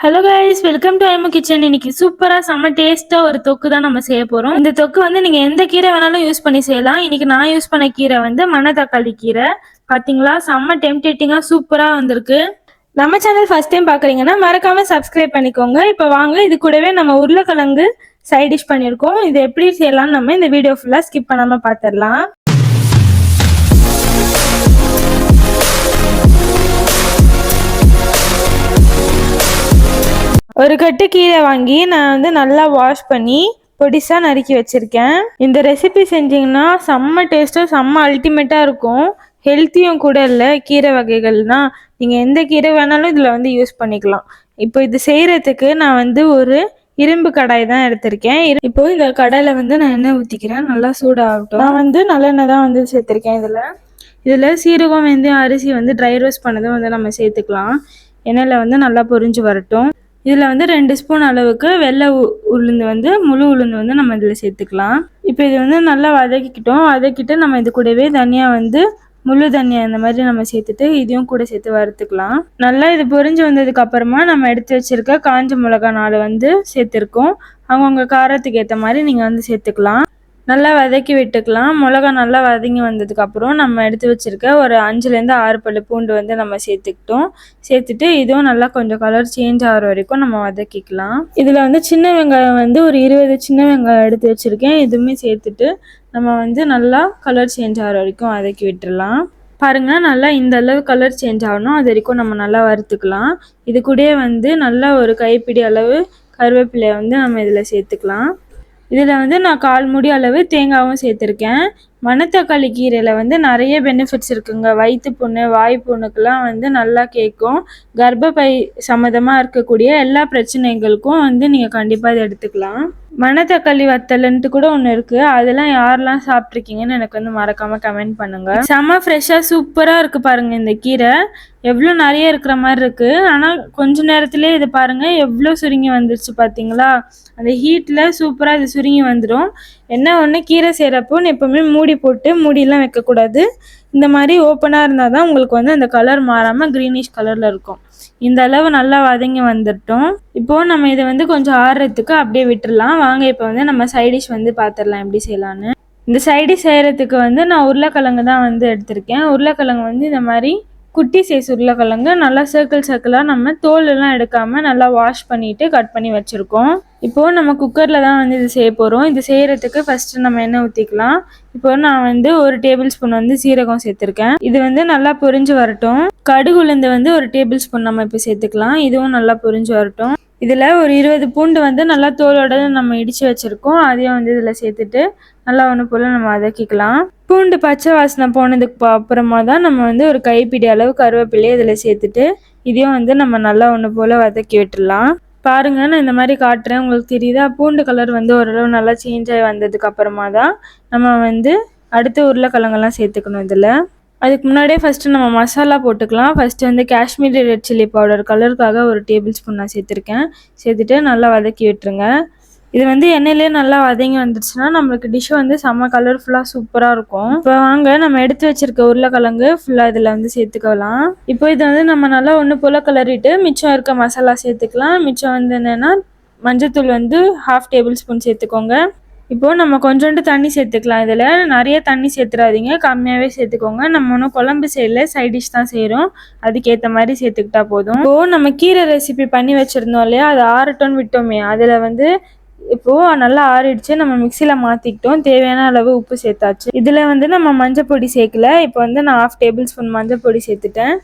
Hello guys, welcome to ஐமு kitchen. இன்னைக்கு சூப்பரா செம்ம டேஸ்டா ஒரு தொக்கு தான் நம்ம செய்ய போறோம். இந்த தொக்கு வந்து நீங்க எந்த கீரை வேணாலும் யூஸ் பண்ணி செய்யலாம். இன்னைக்கு நான் யூஸ் பண்ண கீரை வந்து மணத்தக்காளி கீரை. பாத்தீங்களா, செம்ம டெம்டேட்டிங்கா சூப்பரா வந்திருக்கு. நம்ம சேனல் ஃபர்ஸ்ட் டைம் பாக்குறீங்கன்னா மறக்காம சப்ஸ்கிரைப் பண்ணிக்கோங்க. இப்போ வாங்க, இது கூடவே நம்ம உருளைக்கிழங்கு சைட் டிஷ் பண்ணியிருக்கோம். இது எப்படி செய்யலாம்னு நம்ம இந்த வீடியோ ஃபுல்லா ஸ்கிப் பண்ணாம பாத்திரலாம். ஒரு கட்டு கீரை வாங்கி நான் வந்து நல்லா வாஷ் பண்ணி பொடிசா நறுக்கி வச்சிருக்கேன். இந்த ரெசிபி செஞ்சீங்கன்னா செம்ம டேஸ்ட்டும் செம்ம அல்டிமேட்டா இருக்கும். ஹெல்த்தியும் கூட இல்லை. கீரை வகைகள்னா நீங்கள் எந்த கீரை வேணாலும் இதில் வந்து யூஸ் பண்ணிக்கலாம். இப்போ இது செய்கிறதுக்கு நான் வந்து ஒரு இரும்பு கடாய் தான் எடுத்திருக்கேன். இப்போ இந்த கடாயில் வந்து நான் எண்ணெய் ஊற்றிக்கிறேன். நல்லா சூடாகட்டும். நான் வந்து நல்லெண்ணெய் தான் வந்து சேர்த்துருக்கேன். இதில் சீரகம், வெந்தயம், அரிசி வந்து ட்ரை ரோஸ்ட் பண்ணதும் வந்து நம்ம சேர்த்துக்கலாம். எண்ணெயில் வந்து நல்லா பொரிஞ்சு வரட்டும். இதில் வந்து 2 ஸ்பூன் அளவுக்கு வெள்ளை உளுந்து வந்து முழு உளுந்து வந்து நம்ம இதில் சேர்த்துக்கலாம். இப்போ இது வந்து நல்லா வதக்கிட்டு நம்ம இது கூடவே தனியாக வந்து முழு தனியா இந்த மாதிரி நம்ம சேர்த்துட்டு இதையும் கூட சேர்த்து வறுத்துக்கலாம். நல்லா இது பொரிஞ்சு வந்ததுக்கு அப்புறமா நம்ம எடுத்து வச்சிருக்க காஞ்ச மிளகா 4 வந்து சேர்த்துருக்கோம். அவங்கவுங்க காரத்துக்கு ஏற்ற மாதிரி நீங்கள் வந்து சேர்த்துக்கலாம். நல்லா வதக்கி விட்டுக்கலாம். மிளகா நல்லா வதங்கி வந்ததுக்கப்புறம் நம்ம எடுத்து வச்சுருக்க ஒரு 5லேருந்து 6 பல்லு பூண்டு வந்து நம்ம சேர்த்துட்டு இதுவும் நல்லா கொஞ்சம் கலர் சேஞ்ச் ஆகிற வரைக்கும் நம்ம வதக்கிக்கலாம். இதில் வந்து சின்ன வெங்காயம் வந்து ஒரு 20 சின்ன வெங்காயம் எடுத்து வச்சுருக்கேன். இதுவுமே சேர்த்துட்டு நம்ம வந்து நல்லா கலர் சேஞ்ச் ஆகிற வரைக்கும் வதக்கி விட்டுடலாம். பாருங்கள், நல்லா இந்த அளவு கலர் சேஞ்ச் ஆகணும். அது வரைக்கும் நம்ம நல்லா வறுத்துக்கலாம். இது கூடயே வந்து நல்லா ஒரு கைப்பிடி அளவு கருவேப்பிலையை வந்து நம்ம இதில் சேர்த்துக்கலாம். இதில் வந்து நான் 1/4 மூடி அளவு தேங்காயும் சேர்த்துருக்கேன். மணத்தக்காளி கீரையில் வந்து நிறைய பெனிஃபிட்ஸ் இருக்குங்க. வயிற்று புண்ணு, வாய் புண்ணுக்கெல்லாம் வந்து நல்லா கேட்கும். கர்ப்பப்பை சம்மந்தமாக இருக்கக்கூடிய எல்லா பிரச்சனைகளுக்கும் வந்து நீங்கள் கண்டிப்பாக இதை எடுத்துக்கலாம். மணத்தக்காளி வத்தல்ன்ட்டு கூட ஒன்று இருக்குது. அதெல்லாம் யாரெல்லாம் சாப்பிட்ருக்கீங்கன்னு எனக்கு வந்து மறக்காமல் கமெண்ட் பண்ணுங்கள். செம்ம ஃப்ரெஷ்ஷாக சூப்பராக இருக்குது பாருங்கள். இந்த கீரை எவ்வளோ நிறைய இருக்கிற மாதிரி இருக்குது. ஆனால் கொஞ்ச நேரத்துலேயே இது பாருங்கள் எவ்வளோ சுருங்கி வந்துருச்சு பார்த்தீங்களா. அந்த ஹீட்டில் சூப்பராக இது சுருங்கி வந்துடும். என்ன ஒன்று, கீரை செய்கிறப்போ எப்போவுமே மூடியெல்லாம் வைக்கக்கூடாது. இந்த மாதிரி ஓப்பனாக இருந்தால் தான் உங்களுக்கு வந்து அந்த கலர் மாறாமல் க்ரீனிஷ் கலரில் இருக்கும். இந்த அளவு நல்லா வதங்கி வந்துட்டோம். இப்போது நம்ம இதை வந்து கொஞ்சம் ஆறுறதுக்கு அப்படியே விட்டுடலாம். வாங்க இப்போ வந்து நம்ம சைடிஷ் வந்து பார்த்துடலாம் எப்படி செய்யலான்னு. இந்த சைடிஷ் செய்கிறதுக்கு வந்து நான் உருளைக்கிழங்கு தான் வந்து எடுத்திருக்கேன். உருளைக்கிழங்கு வந்து இந்த மாதிரி குட்டி சைஸ் உருளைக்கிழங்கு நல்லா சர்க்கிளாக நம்ம தோலெல்லாம் எடுக்காமல் நல்லா வாஷ் பண்ணிவிட்டு கட் பண்ணி வச்சுருக்கோம். இப்போது நம்ம குக்கரில் தான் வந்து இது செய்ய போகிறோம். இது செய்கிறதுக்கு ஃபஸ்ட்டு நம்ம எண்ணெய் ஊற்றிக்கலாம். இப்போது நான் வந்து 1 டேபிள் ஸ்பூன் வந்து சீரகம் சேர்த்துருக்கேன். இது வந்து நல்லா பொரிஞ்சு வரட்டும். கடுகு உளுந்து வந்து 1 டேபிள் ஸ்பூன் நம்ம இப்போ சேர்த்துக்கலாம். இதுவும் நல்லா பொரிஞ்சு வரட்டும். இதில் ஒரு 20 பூண்டு வந்து நல்லா தோலோட நம்ம இடித்து வச்சுருக்கோம். அதையும் வந்து இதில் சேர்த்துட்டு நல்லா ஒன்று போல் நம்ம வதக்கிக்கலாம். பூண்டு பச்சை வாசனை போனதுக்கு அப்புறமா தான் நம்ம வந்து ஒரு கைப்பிடி அளவு கருவேப்பிலையை இதில் சேர்த்துட்டு இதையும் வந்து நம்ம நல்லா ஒன்று போல் வதக்கி விட்டுடலாம். பாருங்கள், நான் இந்த மாதிரி காட்டுறேன், உங்களுக்கு தெரியுதா. பூண்டு கலர் வந்து ஓரளவு நல்லா சேஞ்ச் ஆகி வந்ததுக்கு அப்புறமா தான் நம்ம வந்து அடுத்த உருளைக்கிழங்கெல்லாம் சேர்த்துக்கணும். இதில் அதுக்கு முன்னாடியே ஃபஸ்ட்டு நம்ம மசாலா போட்டுக்கலாம். ஃபஸ்ட்டு வந்து காஷ்மீரி ரெட் சில்லி பவுடர் கலருக்காக 1 டேபிள் ஸ்பூன் நான் சேர்த்துட்டு நல்லா வதக்கி விட்டுருங்க. இது வந்து எண்ணெயிலே நல்லா வதங்கி வந்துடுச்சுன்னா நம்மளுக்கு டிஷ் வந்து செம்ம கலர்ஃபுல்லாக சூப்பராக இருக்கும். இப்போ வாங்க, நம்ம எடுத்து வச்சிருக்க உருளைக்கிழங்கு ஃபுல்லாக இதில் வந்து சேர்த்துக்கலாம். இப்போ இதை வந்து நம்ம நல்லா ஒன்று போல் கிளறிட்டு மிச்சம் இருக்க மசாலா சேர்த்துக்கலாம். மிச்சம் வந்து என்னென்னா மஞ்சத்தூள் வந்து 1/2 டேபிள் ஸ்பூன் சேர்த்துக்கோங்க. இப்போது நம்ம கொஞ்சோண்டு தண்ணி சேர்த்துக்கலாம். இதில் நிறைய தண்ணி சேர்த்துடாதீங்க, கம்மியாகவே சேர்த்துக்கோங்க. நம்ம ஒன்றும் குழம்பு செய்யல, சைட் டிஷ் தான் செய்கிறோம். அதுக்கேற்ற மாதிரி சேர்த்துக்கிட்டா போதும். இப்போது நம்ம கீரை ரெசிபி பண்ணி வச்சுருந்தோம் இல்லையா, அது 6 டன் விட்டோமே, அதில் வந்து இப்போது நல்லா ஆறிடுச்சு. நம்ம மிக்சியில் மாற்றிக்கிட்டோம். தேவையான அளவு உப்பு சேர்த்தாச்சு. இதில் வந்து நம்ம மஞ்சள் பொடி சேர்க்கல. இப்போ வந்து நான் 1/2 டேபிள் ஸ்பூன் மஞ்சள் பொடி சேர்த்துட்டேன்.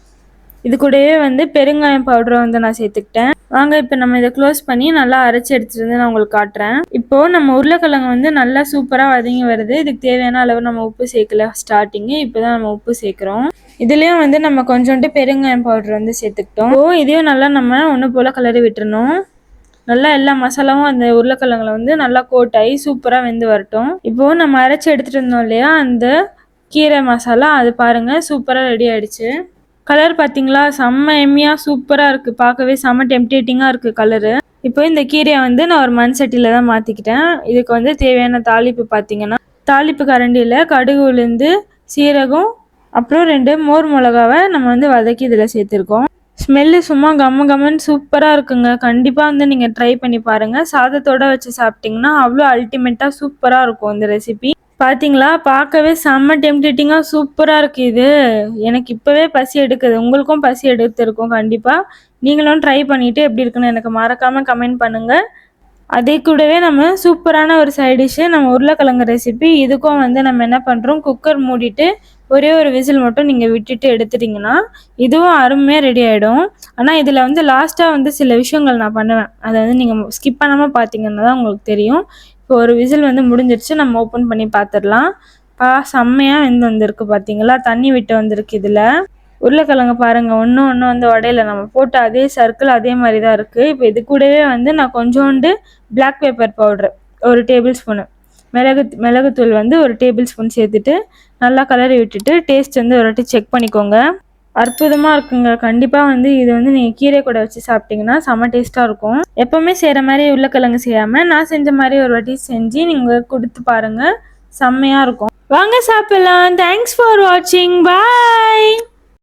இது கூடவே வந்து பெருங்காயம் பவுடரை வந்து நான் சேர்த்துக்கிட்டேன். வாங்க இப்போ நம்ம இதை க்ளோஸ் பண்ணி நல்லா அரைச்சி எடுத்துகிட்டு வந்து நான் உங்களுக்கு காட்டுறேன். இப்போது நம்ம உருளைக்கிழங்கு வந்து நல்லா சூப்பராக வதங்கி வருது. இதுக்கு தேவையான அளவு நம்ம உப்பு சேர்க்கல ஸ்டார்டிங்கு. இப்போ தான் நம்ம உப்பு சேர்க்குறோம். இதுலேயும் வந்து நம்ம கொஞ்சோண்டு பெருங்காயம் பவுடர் வந்து சேர்த்துக்கிட்டோம். இதையும் நல்லா நம்ம ஒன்று போல் கலரி விட்டுறணும். நல்லா எல்லா மசாலாவும் அந்த உருளைக்கிழங்குல வந்து நல்லா கோட்டாகி சூப்பராக வெந்து வரட்டும். இப்போது நம்ம அரைச்சி எடுத்துகிட்டு இருந்தோம் இல்லையா அந்த கீரை மசாலா, அது பாருங்கள் சூப்பராக ரெடி ஆகிடுச்சு. கலர் பார்த்தீங்களா, செம்ம எம்மியாக சூப்பராக இருக்குது. பார்க்கவே செம்ம டெம்டேட்டிங்காக இருக்குது கலரு. இப்போ இந்த கீரையை வந்து நான் ஒரு மண் சட்டியில் தான் மாற்றிக்கிட்டேன். இதுக்கு வந்து தேவையான தாளிப்பு பார்த்தீங்கன்னா, தாளிப்பு கரண்டியில் கடுகு உளுந்து சீரகம் அப்புறம் 2 மோர் மிளகாவை நம்ம வந்து வதக்கி இதில் சேர்த்துருக்கோம். ஸ்மெல்லு சும்மா கம்ம கம்மன்னு சூப்பராக இருக்குங்க. கண்டிப்பாக வந்து நீங்கள் ட்ரை பண்ணி பாருங்கள். சாதத்தோட வச்சு சாப்பிட்டிங்கன்னா அவ்வளோ அல்டிமேட்டாக சூப்பராக இருக்கும் இந்த ரெசிபி. பார்த்தீங்களா, பார்க்கவே செம்ம டெம்ப்டேட்டிங்காக சூப்பராக இருக்குது இது. எனக்கு இப்போவே பசி எடுக்குது. உங்களுக்கும் பசி எடுத்திருக்கும் கண்டிப்பாக. நீங்களும் ட்ரை பண்ணிவிட்டு எப்படி இருக்குன்னு எனக்கு மறக்காமல் கமெண்ட் பண்ணுங்கள். அதே கூடவே நம்ம சூப்பரான ஒரு சைட் டிஷ்ஷு நம்ம உருளைக்கிழங்கு ரெசிபி. இதுக்கும் வந்து நம்ம என்ன பண்ணுறோம், குக்கர் மூடிட்டு ஒரே ஒரு விசில் மட்டும் நீங்கள் விட்டுட்டு எடுத்துட்டிங்கன்னா இதுவும் அருமையாக ரெடி ஆகிடும். ஆனால் இதில் வந்து லாஸ்ட்டாக வந்து சில விஷயங்கள் நான் பண்ணுவேன். அதை வந்து நீங்கள் ஸ்கிப் பண்ணாமல் பார்த்தீங்கன்னா தான் உங்களுக்கு தெரியும். இப்போ ஒரு விசில் வந்து முடிஞ்சிருச்சு, நம்ம ஓப்பன் பண்ணி பார்த்துடலாம். செம்மையாக வெந்து வந்திருக்கு பார்த்தீங்களா, தண்ணி விட்டு வந்திருக்கு. இதில் உருளைக்கிழங்கு பாருங்கள், ஒன்று வந்து உடையில நம்ம போட்டு அதே சர்க்கிள் அதே மாதிரி தான் இருக்குது. இப்போ இது கூடவே வந்து நான் கொஞ்சோண்டு பிளாக் பெப்பர் பவுட்ரு ஒரு டேபிள் ஸ்பூனு, மிளகுத்தூள் வந்து ஒரு டேபிள் ஸ்பூன் சேர்த்துட்டு நல்லா கலரி விட்டுட்டு டேஸ்ட் வந்து ஒரு வாட்டி செக் பண்ணிக்கோங்க. அற்புதமாக இருக்குங்க. கண்டிப்பாக வந்து இது வந்து நீங்கள் கீரை கூட வச்சு சாப்பிட்டிங்கன்னா செம்ம டேஸ்ட்டாக இருக்கும். எப்போவுமே செய்கிற மாதிரி உருளைக்கிழங்கு செய்யாமல் நான் செஞ்ச மாதிரி ஒரு வாட்டி செஞ்சு நீங்கள் கொடுத்து பாருங்கள், செம்மையாக இருக்கும். வாங்க சாப்பிடலாம். தேங்க்ஸ் ஃபார் வாட்சிங். பாய்.